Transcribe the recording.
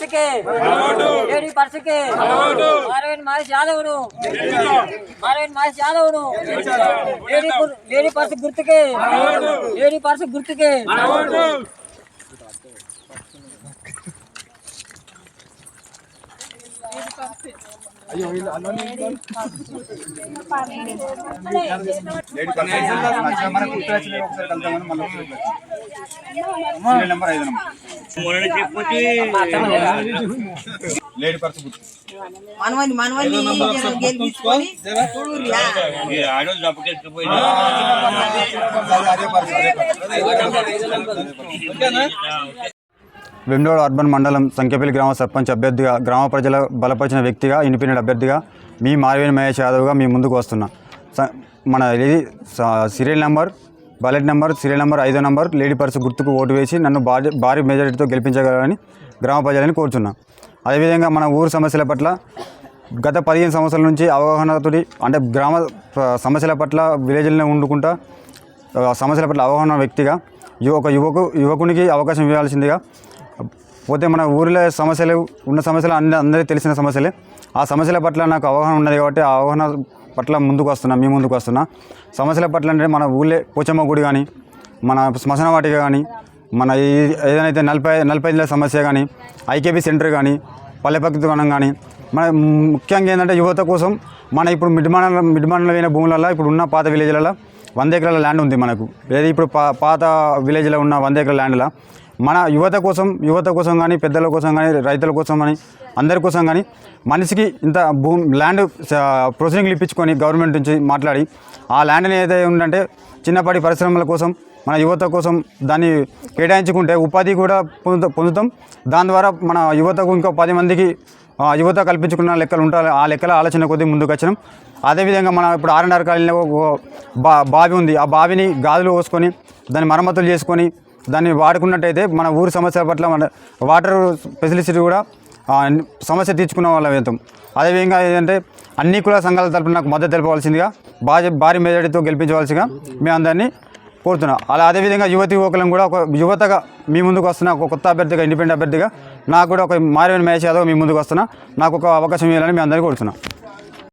పర్సుకే లేడీ పర్సుకే మారవేణి మహేష్ యాదవ్ను లేడీ పర్సు గుర్తుకే వెమ్లవాడ అర్బన్ మండలం సంఖ్యపల్లి గ్రామ సర్పంచ్ అభ్యర్థిగా గ్రామ ప్రజల బలపరిచిన వ్యక్తిగా ఇండిపెండెంట్ అభ్యర్థిగా మీ మారవేణి మహేష్ యాదవ్గా మీ ముందుకు వస్తున్నా. మన ఇది serial number ballot number serial number 5వ నెంబర్ లేడీ పర్సు గుర్తుకు ఓటు వేసి నన్ను భారీ మెజారిటీతో గెలిపించగలని గ్రామ ప్రజలని కోరుచున్నా. అదేవిధంగా మన ఊరు సమస్యల పట్ల గత 15 సంవత్సరాల నుంచి అవగాహనతో అంటే గ్రామ సమస్యల పట్ల విలేజ్లో వండుకుంటా సమస్యల పట్ల అవగాహన వ్యక్తిగా యువకునికి అవకాశం ఇవ్వాల్సిందిగా పోతే మన ఊరిలో సమస్యలు ఉన్న సమస్యలు అందరికీ తెలిసిన సమస్యలే. ఆ సమస్యల పట్ల నాకు అవగాహన ఉన్నది కాబట్టి ఆ అవగాహన పట్ల మీ ముందుకు వస్తున్నా. సమస్యల పట్ల అంటే మన ఊళ్ళే పోచమ్మ గుడి కానీ, మన శ్మశాన వాటిక కానీ, మన ఏదైతే 45 సమస్య కానీ, ఐకేపీ సెంటర్ కానీ, పల్లెపక్తి వనం కానీ, మన ముఖ్యంగా ఏంటంటే యువత కోసం మన ఇప్పుడు మిడ్మాండలో అయిన భూములలో ఇప్పుడు ఉన్న పాత విలేజ్లలో 100 ఎకరాల ల్యాండ్ ఉంది మనకు. ఏది ఇప్పుడు పాత విలేజ్లో ఉన్న 100 ఎకరాల ల్యాండ్లో మన యువత కోసం కానీ, పెద్దల కోసం కానీ, రైతుల కోసం కానీ, అందరి కోసం కానీ మనిషికి ఇంత ల్యాండ్ ప్రొసీడింగ్లు ఇప్పించుకొని గవర్నమెంట్ నుంచి మాట్లాడి ఆ ల్యాండ్ని ఏదైతే ఉందంటే చిన్నపాటి పరిశ్రమల కోసం మన యువత కోసం దాన్ని కేటాయించుకుంటే ఉపాధి కూడా పొందుతాం. దాని ద్వారా మన యువతకు ఇంకో 10 మందికి యువత కల్పించుకున్న లెక్కలు ఉంటాయి. ఆ లెక్కల ఆలోచన కొద్దీ ముందుకు వచ్చినాం. అదేవిధంగా మన ఇప్పుడు R&R కాలనీలో బావి ఉంది. ఆ బావిని గాజులు పోసుకొని దాన్ని మరమ్మతులు చేసుకొని దాన్ని వాడుకున్నట్టయితే మన ఊరి సమస్యల పట్ల మన వాటర్ ఫెసిలిటీ కూడా సమస్య తీర్చుకున్న వాళ్ళ వెళ్తాం. అదేవిధంగా ఏంటంటే అన్ని కుల సంఘాల తరపున నాకు మద్దతు తెలపవలసిందిగా భారీ మెజారిటీతో గెలిపించవలసిగా మీ అందరినీ కోరుతున్నా. అదేవిధంగా యువకులను కూడా ఒక యువతగా మీ ముందుకు వస్తున్నా. ఒక కొత్త అభ్యర్థిగా ఇండిపెండెంట్ అభ్యర్థిగా నాకు కూడా ఒక మారవేణి మహేష్ యాదవ్ మీ ముందుకు వస్తున్నా. నాకు ఒక అవకాశం ఇవ్వాలని మీ అందరికీ కోరుతున్నా.